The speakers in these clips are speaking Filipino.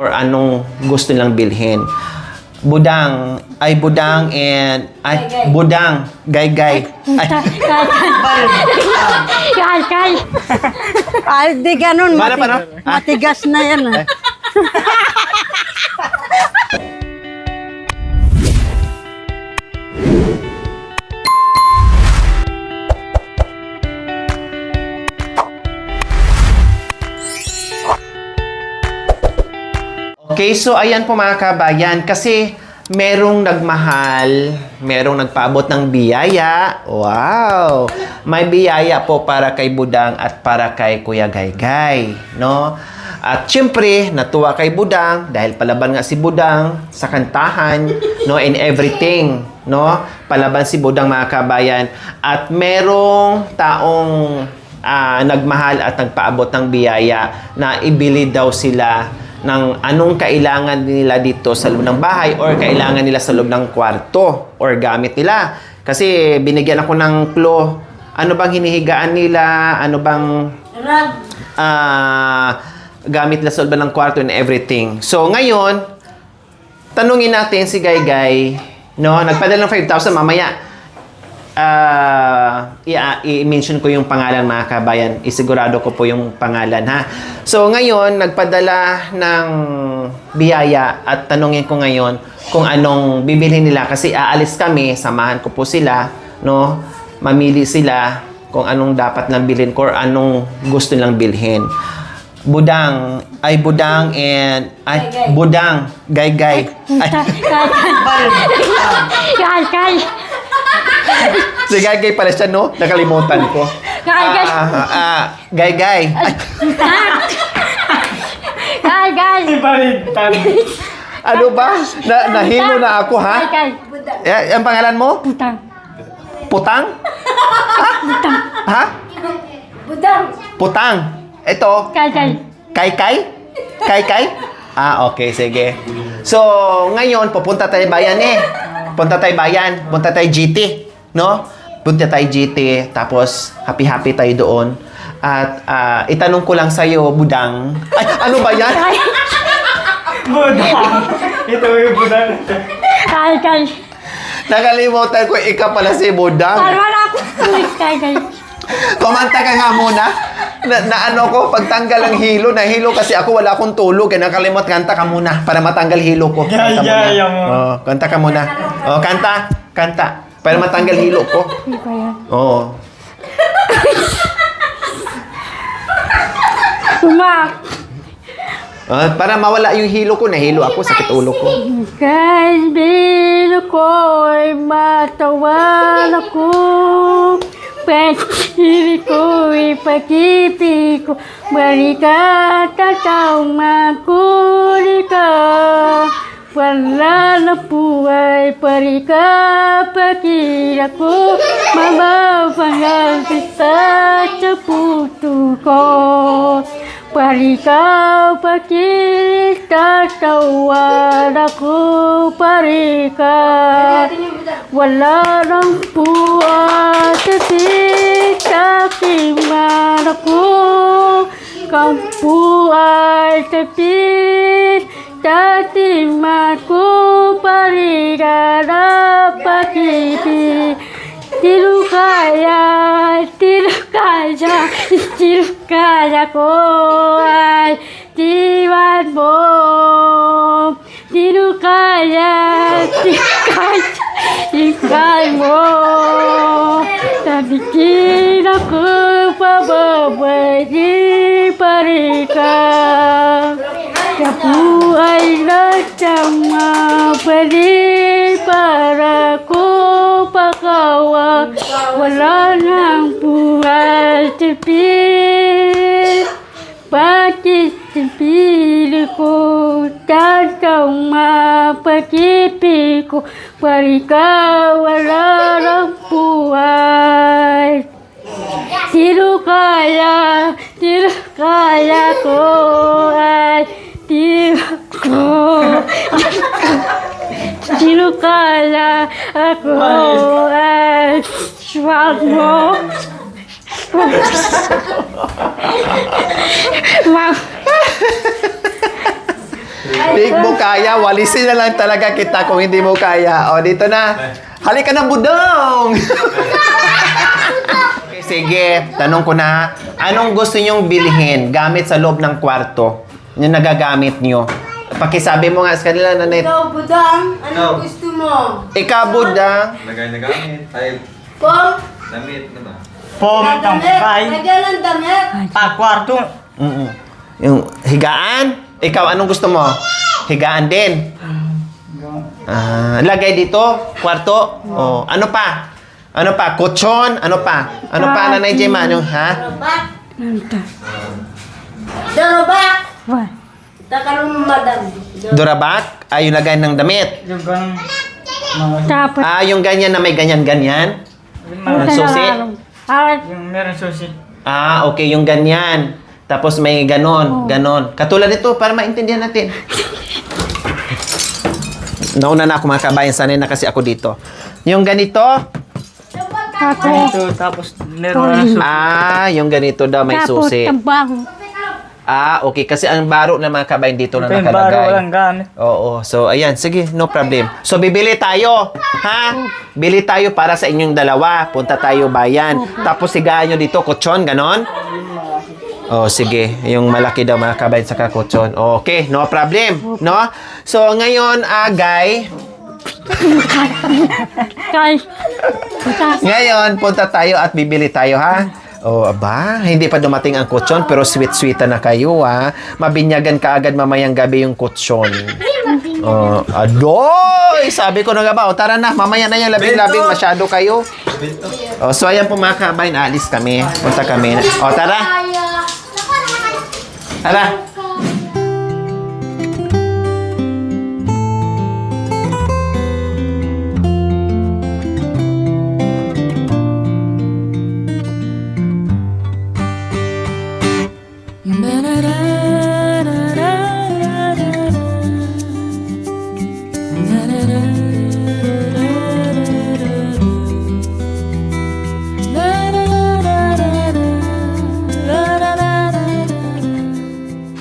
or anong gusto nilang bilhin. Budang and budang, gay. Kal. Ay, di ganun. Paano? Matigas na yan. Okay, so ayan po mga kabayan, kasi merong nagmahal, merong nagpaabot ng biyaya. Wow! May biyaya po para kay Budang at para kay Kuya Gaygay, no? At syempre, natuwa kay Budang dahil palaban nga si Budang sa kantahan, no, and everything, no? Palaban si Budang mga kabayan. At merong taong nagmahal at nagpaabot ng biyaya na ibili daw sila ng anong kailangan nila dito sa loob ng bahay or kailangan nila sa loob ng kwarto or gamit nila. Kasi binigyan ako ng clue. Ano bang hinihigaan nila? Ano bang gamit nila sa loob ng kwarto and everything. So ngayon, tanungin natin si Gaygay, no? Nagpadala ng 5,000 mamaya. I-mention ko yung pangalan mga kabayan. Isigurado ko po yung pangalan, ha. So ngayon, nagpadala ng biyaya at tanungin ko ngayon kung anong bibili nila kasi aalis kami, samahan ko po sila, no. Mamili sila kung anong dapat lang bilhin or anong gusto nilang bilhin. Budang and budang, gay. Kal. Si Gaygay pala siya, no? Nakalimutan ko. Gaygay. Kal. Ano ba? Nahilo na ako, ha? Ang pangalan mo? Putang? Ha? Putang. Ito? Kaykay? Okay, sige. So, ngayon, pupunta tayo bayan Punta tayo GT, no? Punta tayo GT, tapos happy tayo doon. At itanong ko lang sa'yo, Budang. Ay, ano ba yan? Budang! Ito yung Budang. Kal. Nakalimutan ko, ikaw pala si Budang. Wala ako. Kal. Kumanta ka nga muna. Ano ko, pagtanggal ang hilo, nahilo kasi ako, wala akong tulog. Kaya nakalimot, kanta ka muna para matanggal hilo ko. Gaya mo. Kanta ka muna. Kanta. Para matanggal hilo ko. Oo. Para mawala yung hilo ko, nahilo ako, sakit ulo ko. Kalbilo ko'y matawan ako. Pag-ibig ko'y pag-ibig ko. Balikat at ang magkuli ka. Wala na buhay, parika, pag-ira ko. Mababangal kita sa puto ko. Parika, pag-ira, tawad ako, parika. Wala nang buhay, sa timan ako. Kang buhay, dati maku parigara pakiti tirukaya ko ay tiwan mo tirukaya mo tabikin aku pababay di parika. Buhay na tama pwede para ko pakawa. Wala nang buhay tipid. Bakit tipid ko tatang mapagipid ko. Parika wala nang buhay. Sino kaya ko ay sino kaya ako ay swag mo. Hindi mo kaya. Walisin na lang talaga kita kung hindi mo kaya. O, dito na. Halika na, budong! Okay, sige, tanong ko na. Anong gusto nyong bilhin gamit sa loob ng kwarto? Yung nagagamit nyo. Pakisabi mo nga sa kanila, nanay. Ikaw, budang, ano gusto mo? Ikaw, budang. Lagay na gamit. Ay, Pom? damit na ba? Pom, ng Damit? bahay. Lagyan ng damit? Kwarto. Yung higaan? Ikaw, anong gusto mo? Higaan din. Lagay dito, kwarto. Oh, ano pa? Ano pa? Kutsyon? Ano pa? Ano pa, Nanay Gemma? Ano, ha? Darobak? Nanta. Darobak? Wah. Takalong madam. Durabak? Yung lagay ng damit. Yung ganun. Mga, Tapos, Yung ganyan na may ganyan-ganyan. mga, susi? yung meron susi. Okay, yung ganyan. Tapos may ganon, ganon. Katulad nito, para maintindihan natin. Nauna na ako mga kabayan, sanay na kasi ako dito. Yung ganito, tapos, Ito, tapos meron ng susi. yung ganito daw may tapos, susi. tambang. Okay, kasi ang baro ng mga kabayan dito na Ito yung baro, nakalagay. walang gamit. Oo, so ayan, sige, no problem. So bibili tayo, ha? Bili tayo para sa inyong dalawa. Punta tayo bayan. Tapos sigaan nyo dito, kutsyon, ganon? Sige, yung malaki daw mga kabayan sa kutsyon. Okay, no problem, no? So ngayon, Guy, Guys, ngayon, punta tayo at bibili tayo, ha? Hindi pa dumating ang kutsyon, pero sweet-sweetan na kayo, ha? Mabinyagan ka agad mamayang gabi yung kutsyon. Adoy! Sabi ko na nga ba, tara na, mamaya na yung labing-labing, masyado kayo. So ayan po mga kabayan, alis kami. Punta kami. Tara! Tara!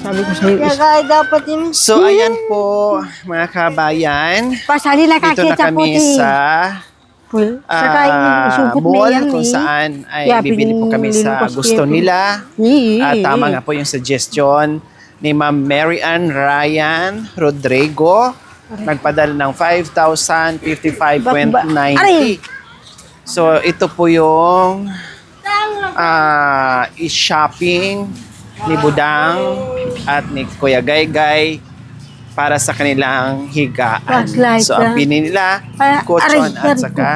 Sabi ko sa'yo, Kaya dapat yun. So ayan po mga kabayan. pasali na Dito na kakita po kami sa Saka isubot na mall yan kung eh. saan ay Yeah, bibili po kami sa pinili ko gusto siya. nila. Yeah. Tama nga po yung suggestion ni Ma'am Mary Ann Ryan Rodrigo. Nagpadala ng 5,055.90. So ito po yung i-shopping ni Budang at ni Kuya Gaygay para sa kanilang higaan. Flashlight, So ang pinili nila, kutsyon at saka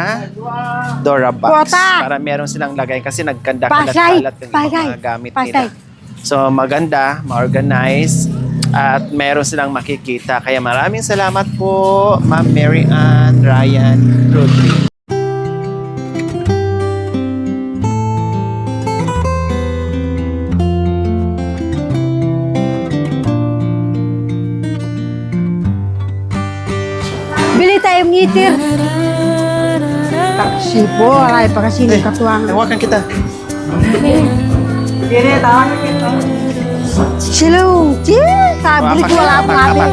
Durabox. Kuwata. Para meron silang lagay kasi nagkanda-kalat yung ibang mga gamit nila. So maganda, ma-organize at meron silang makikita. Kaya maraming salamat po, Ma'am Mary Ann Ryan Rodrigo. Bili tayong ngitir. Taksi po, alay pa kasi ng katuwang. Tawakan kita. Kiri, tawag na kita. Silong, sabi ko wala pa natin.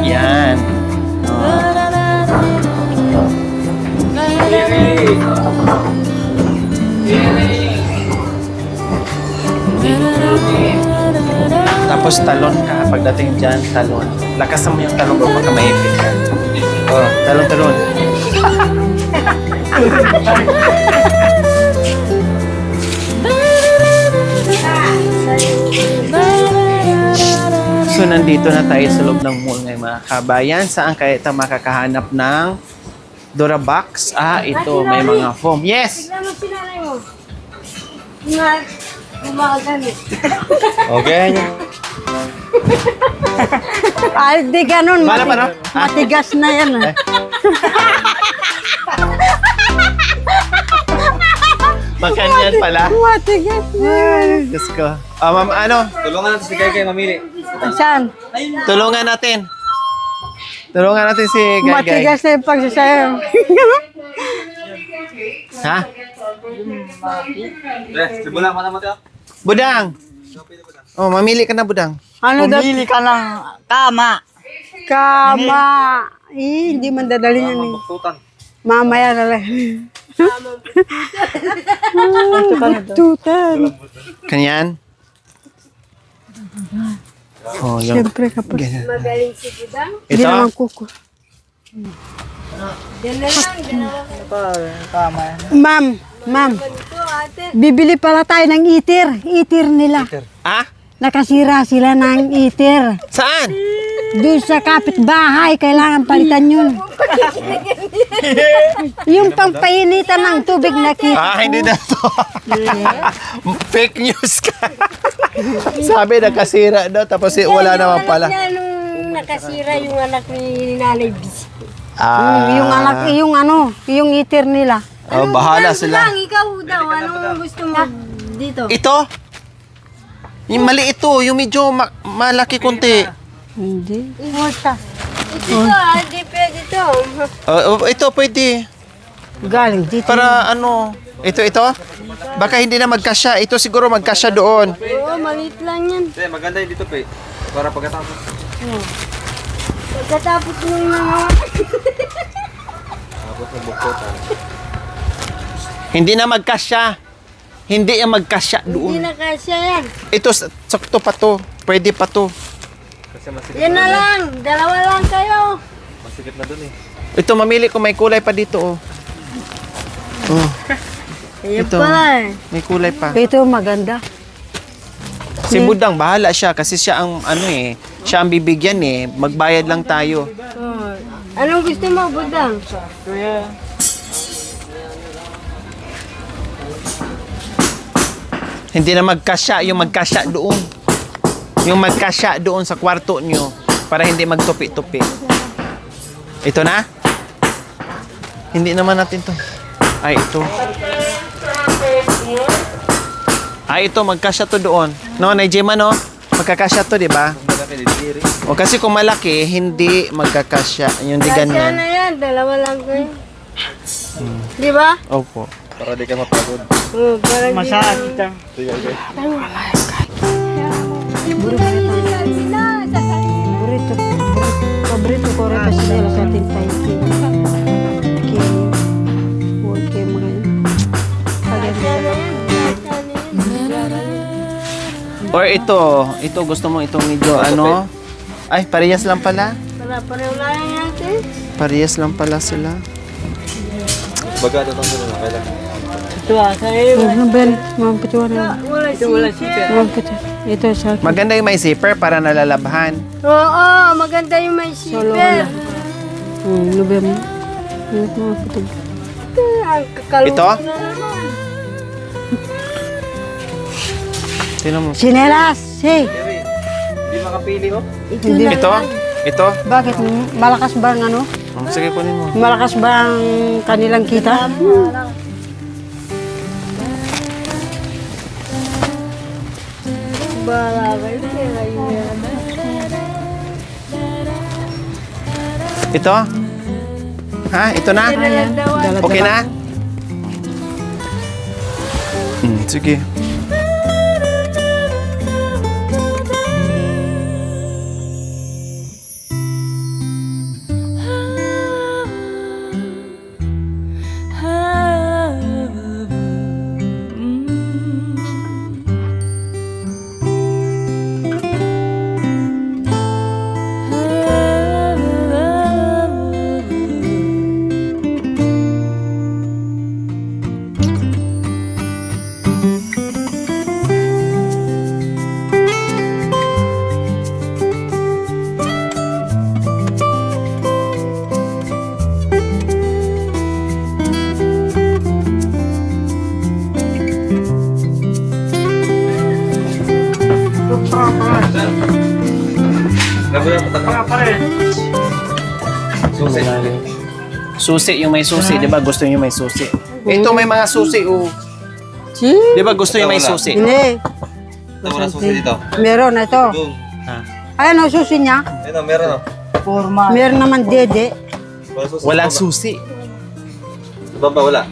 Yan. Tapos talon ka. Pagdating dyan, talon. Lakasan mo yung talon ko baka maipit ka. Talon. So, nandito na tayo sa loob ng mall ngayon mga kabayan. Saan kaya ito makakahanap ng Durabox? Ito, may mga foam. Yes! Tignan mo si nanay mo. Nga, gumagamit. Okay. Ay, di ganun. Paano, paano? Matigas na yan. Makanyan pala. Matigas na yan. Diyos ko. Ma'am, ano? Tulungan natin si Gaygay mamili. Saan? Tulungan natin. Tulungan natin si Gaygay. Matigas na yung pagsasayaw. Ha? Simula ka naman tayo. Budang! Mamili ka na, Budang. Ano daw? Pumili ka ng tama. Kama. Hindi man dadali yan eh. Baktutan. Mamaya na lang. Tutan. Kanyan? Oh, yung... Siyempre kapag. Ganyan. Magaling si Budang. Hindi Ito? naman kuko. Yan na lang, ginawa ko Tama. Ma'am. ito, ate. Bibili pala tayo ng itir. Itir nila. Ah? Nakasira sila ng itir. Saan? Doon sa kapitbahay, kailangan palitan yun. Yung pampainitan ng tubig na kita. Ah, hindi na to. Fake news ka. Sabi, nakasira daw, tapos wala naman pala. Yan, nung nakasira yung anak ni Nanay Bis. Yung anak, yung itir nila. Oh, bahala sila. Lang, ikaw daw, anong gusto mo dito? Ito? Yung mali ito, yung medyo malaki konti. Hindi. Ito, hindi pwede to. Ito pwede. Galing dito. Para ano, ito? Baka hindi na magkasya. Ito siguro magkasya doon. Oo, maliit lang yan. Hindi, maganda yung dito, pe. Para pagkatapos. Pagkatapos mo yung mga... Tapos ng baktutan. Hindi na magkasya. Hindi yung magkasya Hindi doon. na kasya yan. Ito, sakto pa to. Pwede pa to. Kasi masikip Yan na lang, dalawa lang kayo. masikip na dun eh. Ito, mamili ko may kulay pa dito. Oh. Oh, Ayan Ito. pa eh. may kulay pa. Ito maganda. Si Budang, bahala siya kasi siya ang siya ang bibigyan eh. Magbayad lang tayo. Oh. Anong gusto mo, Budang? Kuya. Hindi na magkasya, yung magkasya doon. Yung magkasya doon sa kwarto nyo para hindi magtupi-tupi. Ito na? Hindi naman natin to. Ay, ito. Ay, ito, magkasya to doon. No, Naijima, no? Magkakasya to, di ba? Malaki din diri. O kasi kung malaki, hindi magkakasya. Yung di Kasya na ganyan. yan, dalawa lang kayo. Di ba? Opo. Para di ka mapagod. Oh, parang di Masahan lang. kita. Sige, okay. Paborito ko rin kasi nila sa ating Taiki. Huwag kayo mga yun. Or ito gusto mo itong medyo ano? Ay, parehas lang pala. Para pareho lang yan natin. Parehas lang pala sila. Baga, ito tang ganun. Kailan? Ito sa'yo. Ano ba yan? Mga pituwa na. Wala Ito wala sipit. sipit. Mga pituwa. Ito sa akin. Maganda yung may zipper para nalalabhan. Oo, maganda yung may Solo sipit. November. Ingat mga pituwa. Ang kakalungkot Ito? na naman. Sino mo? Sinelas! Hey! Jerry, hindi makapili oh. Hindi. Ito? Ito? Bakit? Malakas ba ang ano? Oh, sige, kunin mo. Malakas ba ang kanilang kita? Bala kayo, kaya yun. Ito? Ha? Ito na? Okay na? Sige. Nagulat mo tanong. Pare. Susi. Susi, yung may susi. Di ba gusto niyo may susi? Ito may mga susi, oh. Si? Di ba gusto niyo may susi? Hindi. Ito, wala susi dito. Meron na ito. Doon. Ayan o, susi niya. Ayun oh, meron oh. Forma. Meron naman dede. Wala susi. Walang Sa baba. susi. Sa baba, wala.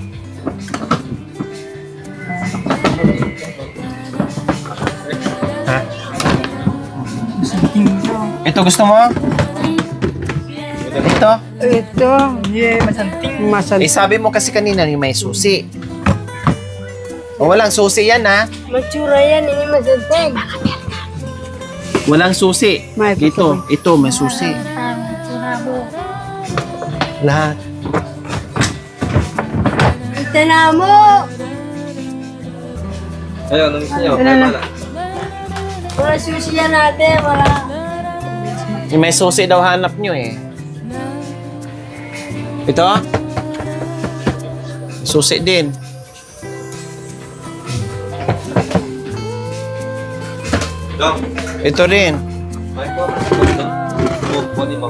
Ito gusto mo? Ito. Ito. Yeah, masanting. Masal. Eh, sabi mo kasi kanina yung may susi. O, walang susi yan, ha? Matsura yan, ini masanteng. Walang susi. May Dito, ito, may susi. Lahat. Ito mo. Ayun, namiss niyo. Wala Kaya na. pala. Wala susi yan natin, wala. Yung may susi daw hanap nyo, eh. Ito? Susi din. Dong. Ito rin. May po. Oh, kunin mo.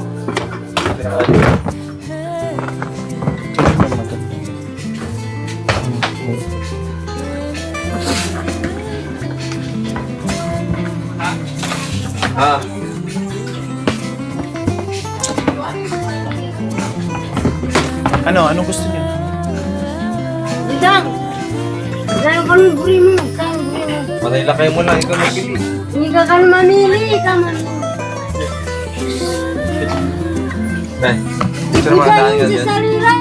Ah. Ano? Anong gusto nyo? Bidang. Saan ka nung buri mo? Saan buri mo? Manila kayo muna. Ikaw magpili. Hindi ka ka mamili, ka mamili. Nay. Picture mga daan Ibigay ka mo dyan. sa sarira.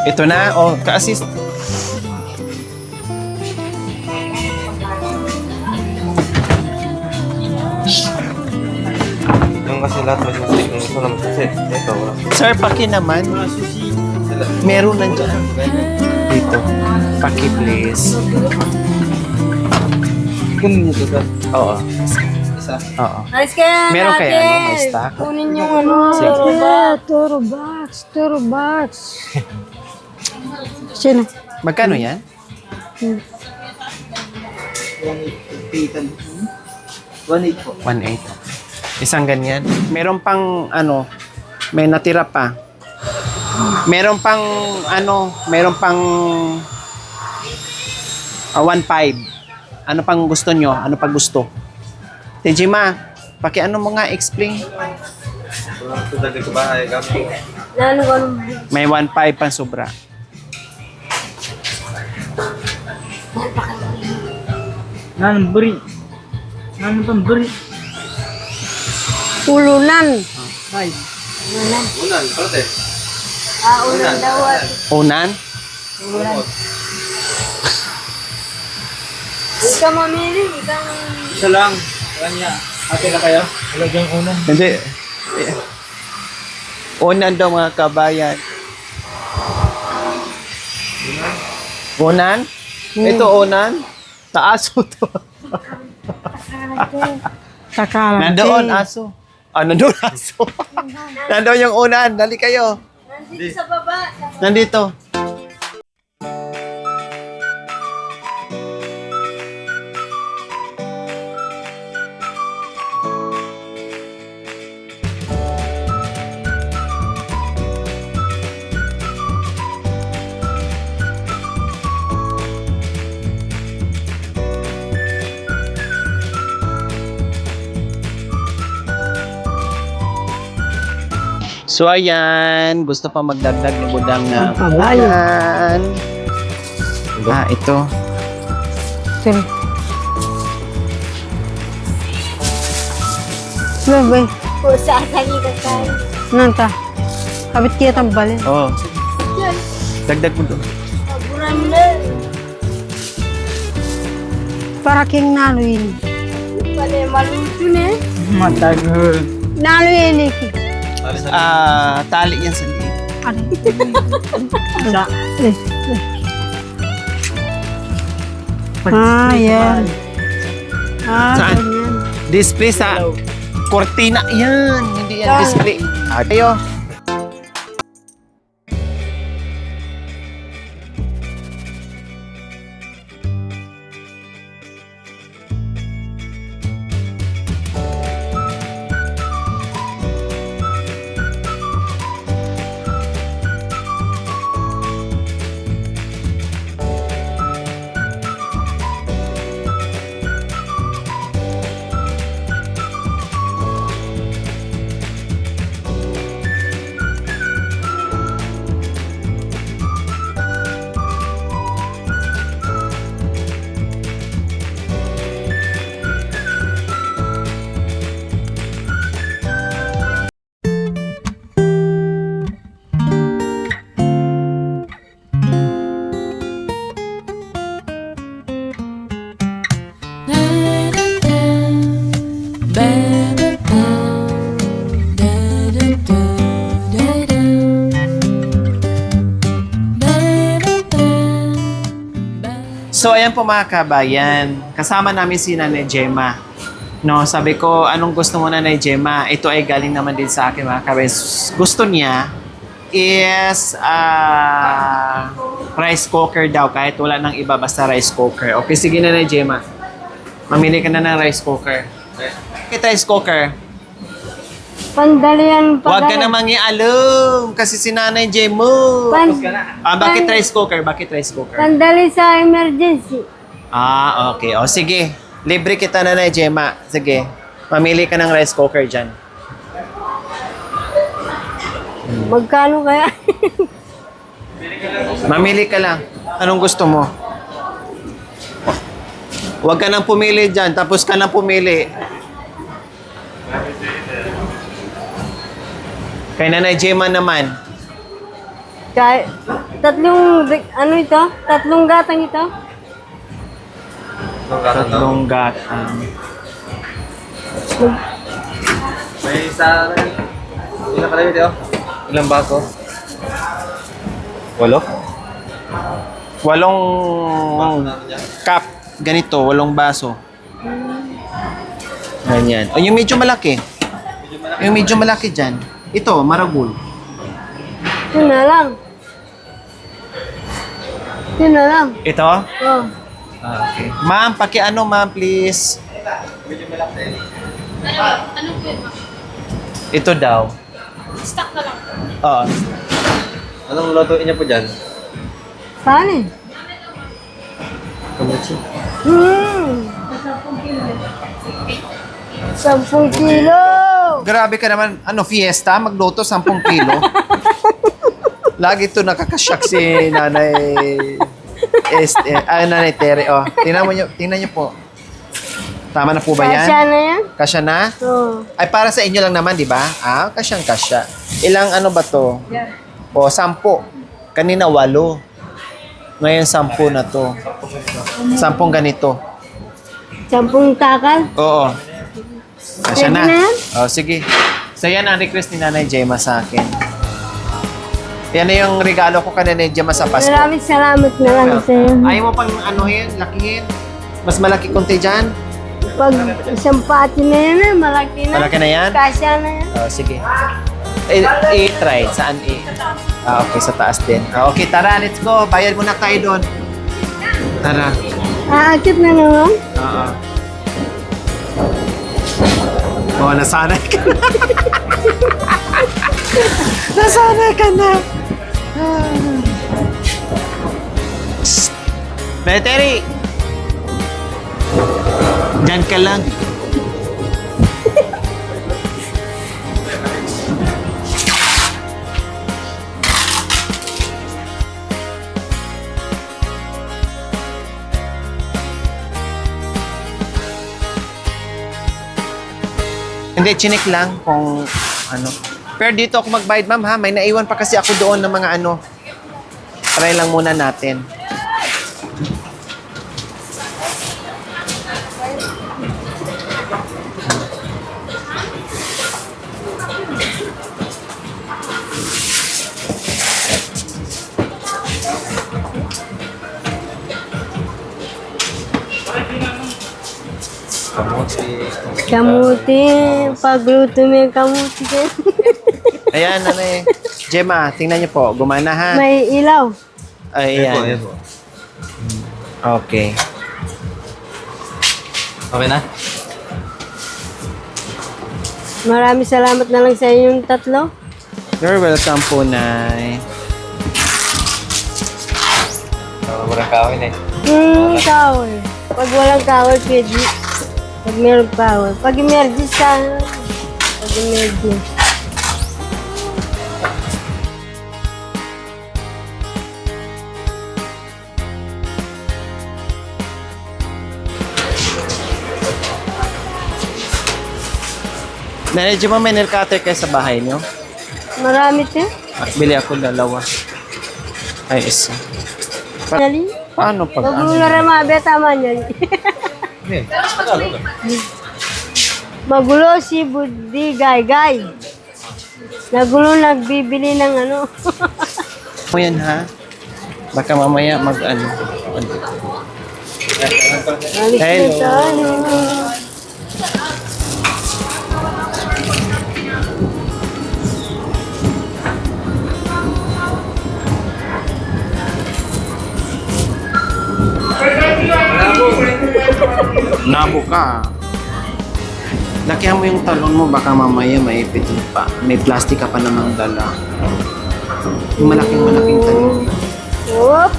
Ito na. O, ka-assist. Yung kasi lahat may susi. Yung gusto naman susi. Ito, wala. Sir, paki naman. Sila. Meron nandiyan. Dito. Paki, please. Kunin niyo ito, sir. Oo. Isa. Oo. Alis kaya Meron natin. kaya, ano, may stock? Kunin yung ano. Yeah, Turobox. Turobox. Sino? Magkano yan? 1.8 po. 1.8. Isang ganyan. Meron pang ano, may natira pa. Meron pang ano, meron pang 1.5. Ano pang gusto nyo? Ano pang gusto? Tejima, paki-ano mo nga, explain. Ito dagdag ko bahay. Gamit. Lalo ka nung May 1.5 pang sobra. Nanong buri. Nanong pang buri. Ulunan. Ay. Unan, pala ulan daw at Unan? hindi ka mamili, hindi ka mamili. Isa lang. Kanya. Ate na kayo? Wala dyan una. Hindi. Unan daw mga kabayan. Unan? Ito unan? Taaso to. Takalan. Nandoon aso. Ah, nandoon aso. Nandoon yung unan. Dali kayo. Nandito sa baba. Nandito. So ayan, gusto pa magdagdag ni Budang na Kabayan. Ah, ito. Turo. Bebe, O sasali ka tayo. nanta. Kabit kita tambalin. Oh. Dagdag mo doon. Paburan mo na. Para king naluin. Pala maluto na eh. Matagal. Naluin iki. Ah, tali yan sa liit. Ano? Isa. Eh, Ah, yan. Ah, Saan? ganyan. Display sa kortina. Yan, hindi yan Saan? display. Ah, tayo. So, ayan po mga kabayan. Kasama namin si Nanay Gemma. No, sabi ko, anong gusto mo Nanay Gemma? Ito ay galing naman din sa akin mga kabayan. Gusto niya is rice cooker daw. Kahit wala nang iba, basta rice cooker. Okay, sige Nanay Gemma. Mamili ka na ng rice cooker. Bakit rice cooker? Pandalian pa. Huwag ka namang ialum kasi si Nanay Gemma. Bakit rice cooker? Bakit rice cooker? Pandali sa emergency. Okay. O, sige. Libre kita na Gemma. Sige. Mamili ka ng rice cooker dyan. Magkano kaya? Mamili ka lang. Anong gusto mo? Huwag ka nang pumili dyan. Tapos ka nang pumili. Kay Nanay Gemma naman. Kaya, ano ito? Tatlong gatang ito? Tatlong gatang. May isa na. Ilan pala yun, Teo? Ilang baso? 8? Walong Baso natin yan. cup. Ganito, 8 baso. Ganyan. O, yung medyo malaki. Yung medyo malaki dyan. Ito, maragul. Yun na lang. Yun na lang. Ito? Oh. Okay. Ma'am, pakiano ma'am, please. Ito daw. Stock na lang. Oo. Anong lutuin niya po dyan? Saan eh? Kamuchi. 10 kilo! Grabe ka naman. Ano, fiesta? Magluto 10 kilo? Lagi to nakakasyak si Nanay... Nanay Tere. Oh, tingnan niyo po. Tama na po ba yan? Kasya na yan? Kasya na? Oo. Ay, para sa inyo lang naman, di ba? Kasyang kasya. Ilang ano ba to? O, 10. Kanina 8. Ngayon 10 na to. 10 ganito. 10 takal? Oo. Kasya Pwede na. na yan? Sige. So, yan ang request ni Nanay Gemma sa akin. Yan na yung regalo ko kay Nanay Gemma sa Pasko. Maraming salamat na lang sa iyo. Ayaw mo pang anuhin, lakihin? Mas malaki konti dyan? Pag isang pati na yan eh, malaki na. Malaki na yan? Kasya na yan. Sige. I-try. Saan okay, sa taas din. Okay, tara, let's go. Bayad muna tayo doon. Tara. Aakit na naman. Oo. Nasanay ka na. Nasanay ka na. Psst. Terry! Diyan ka lang. Hindi, chinik lang kung ano. Pero dito ako magbayad, ma'am, ha? May naiwan pa kasi ako doon ng mga ano. Try lang muna natin. Kamuchi. Kamuti. Pagluto mo yung kamuti dyan. Ayan, Nanay Gemma, tingnan niyo po. Gumana, ha? May ilaw. Ayan. Ayan po. Okay. Okay na? Maraming salamat na lang sa inyong tatlo. You're welcome po, Nay. Walang kahoy na eh. Kahoy. Pag walang kahoy, pwede. Pag meron kahoy. Pag emergency sana. Pag emergency. Nanay Gemma, may nail cutter kayo sa bahay niyo? Marami ito. Bili ako 2. Ay, isa. Dali. Paano pag Pag ano? mula ramabe, tama niyan. Magulo si Budi Gay. Nagulo nagbibili ng ano. Mo yan, ha? Baka mamaya mag ano. Alis na tayo. Nabo ka. Lakihan mo yung talon mo, baka mamaya maipit pa. May plastic ka pa namang dala. Yung malaking talon. Whoop!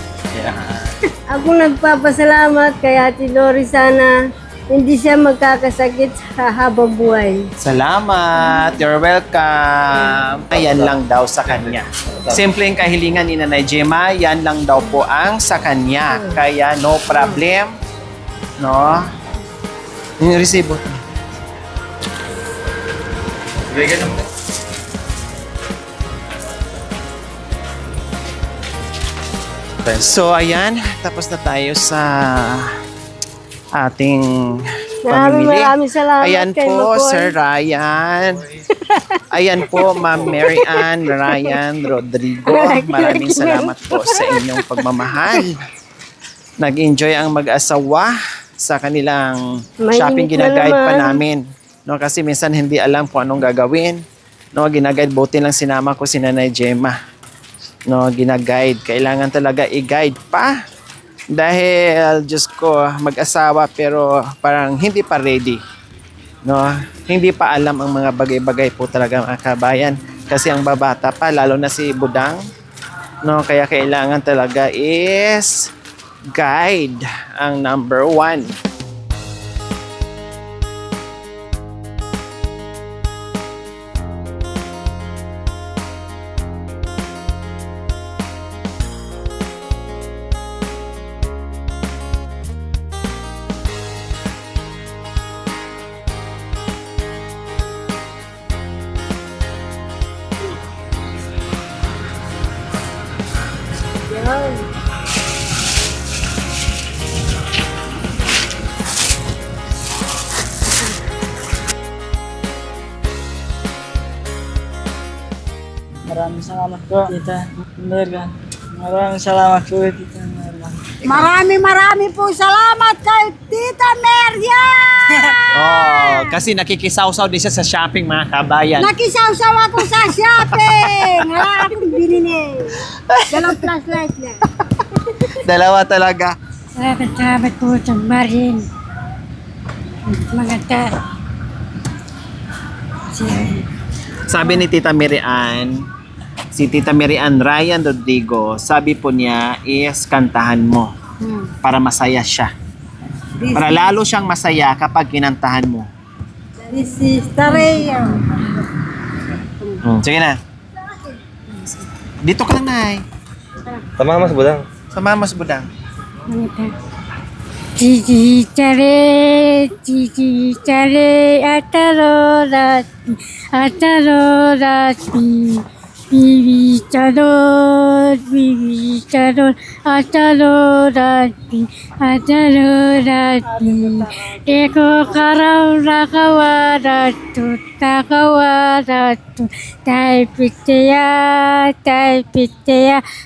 Ako nagpapasalamat kay Ate Lori, sana hindi siya magkakasakit sa habang buhay. Salamat! You're welcome! Yan lang daw sa kanya. Simpleng kahilingan ni Nanay Gemma, yan lang daw po ang sa kanya. Kaya no problem. No? Yung resibo. Bigyan naman. So ayan, tapos na tayo sa ating pamimili. Maraming salamat Ayan kay po, Makoy. Sir Ryan. Ayan po, Ma'am Mary Ann Ryan Rodrigo. Maraming salamat po sa inyong pagmamahal. Nag-enjoy ang mag-asawa sa kanilang Mainit shopping. na Ginaguide pa naman. namin. No, kasi minsan hindi alam kung anong gagawin. No, ginaguide. Buti lang sinama ko si Nanay Gemma. No, ginaguide. Kailangan talaga i-guide pa. Dahil, Diyos ko, mag-asawa pero parang hindi pa ready. No, hindi pa alam ang mga bagay-bagay po talaga mga kabayan. Kasi ang babata pa, lalo na si Budang. No, kaya kailangan talaga is guide ang number 1. Yan. Maraming salamat po, Tita Merga. Maraming salamat po, Tita Merga. Marami po salamat kay Tita Merya! Oh, kasi nakikisawsaw din siya sa shopping mga kabayan. Nakisaw-saw ako sa shopping! Wala akong binili. Dalawang flashlight na. Dalawa talaga. Salamat po sa Marin. Maganda. Sabi ni Tita Mary Ann, si Tita Mary Ann Ryan Rodrigo, sabi po niya is kantahan mo para masaya siya. Para lalo siyang masaya kapag kinantahan mo. This is Tareya. Sige na. Dito ka lang, Nay. Tama mas budang. Sa Mamas Budang. Chichi chare, ataro rati, bibi chador, ataro rati, eko karau rakawaratu, tai pitea,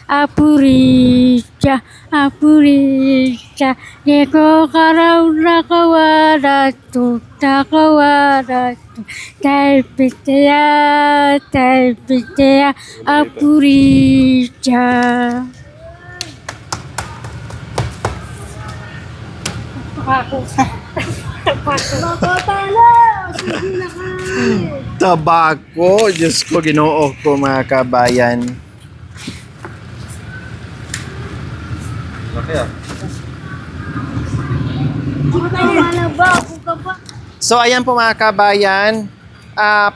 apuricha, eko karau rakawaratu, tai pitea, apuricha. Tabako, Diyos ko, Ginoo ko mga kabayan. Laki ah. So ayan po mga kabayan,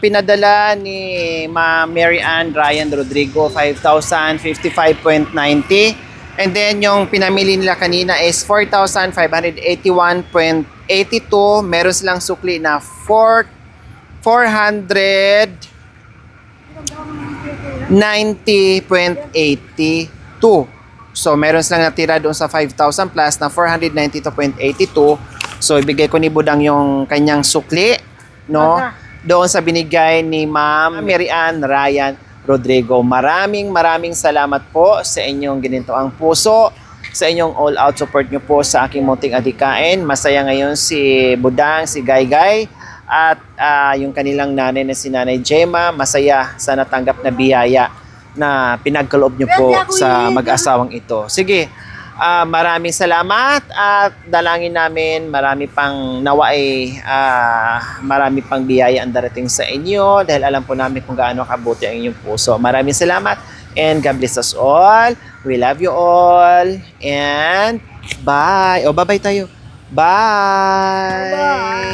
pinadala ni Ma'am Mary Ann Ryan Rodrigo 5,055.90, and then yung pinamili nila kanina is 4,581.82. Meron silang sukli na 490.82. So meron silang natira doon sa 5,000 plus na 492.82. So ibigay ko ni Budang yung kanyang sukli, no? Doon sa binigay ni Ma'am Mary Ann Ryan Rodrigo. Maraming salamat po sa inyong ginintoang puso sa inyong all-out support nyo po sa aking munting adikain. Masaya ngayon si Budang, si Gaygay, at yung kanilang nanay na si Nanay Gemma. Masaya sa natanggap na biyaya na pinagkaloob nyo po sa mag-asawang ito. Sige, maraming salamat at dalangin namin marami pang nawaay, marami pang biyaya ang darating sa inyo dahil alam po namin kung gaano kabuti ang inyong puso. Maraming salamat and God bless us all. We love you all and bye. O, bye-bye tayo. Bye!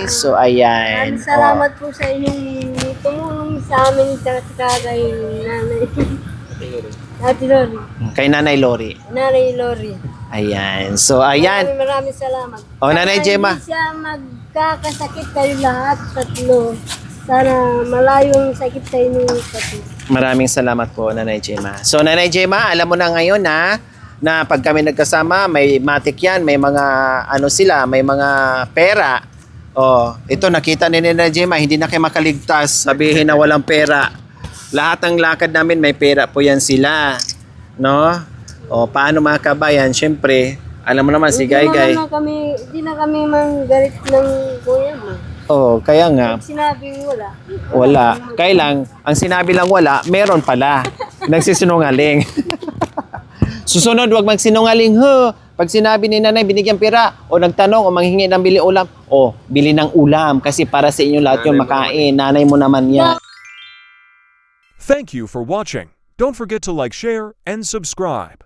So, ayan. Maraming salamat po sa inyong tumulong sa amin sa kay nanay. Ate Lori. Kay Nanay Lori. Nanay Lori. Ayan. So, ayan. Maraming salamat. O, Nanay Gemma. Hindi siya magkakasakit kayo lahat, tatlo. Sana malayong sakit sa inyong tatlo. Maraming salamat po, Nanay Gemma. So, Nanay Gemma, alam mo na ngayon na pag kami nagkasama, may matik yan, may mga ano sila, may mga pera. Oh, ito nakita ni Nanay Gemma, hindi na kayo makaligtas. Sabihin na walang pera. Lahat ng lakad namin may pera po yan sila. No? O, paano mga kabayan? Siyempre, alam mo naman si Gaygay. Hindi na kami manggalit ng kuya mo. Oh, kaya nga. Pag sinabing wala. Wala. Kaya lang, ang sinabi lang wala, meron pala. Nagsisinungaling. Susunod, wag magsinungaling. Pag sinabi ni nanay, binigyan pera, o nagtanong, o manghingi ng bili ulam, o bili ng ulam, kasi para sa inyo lahat yung makain. Nanay mo naman yan. Thank you for watching. Don't forget to like, share, and subscribe.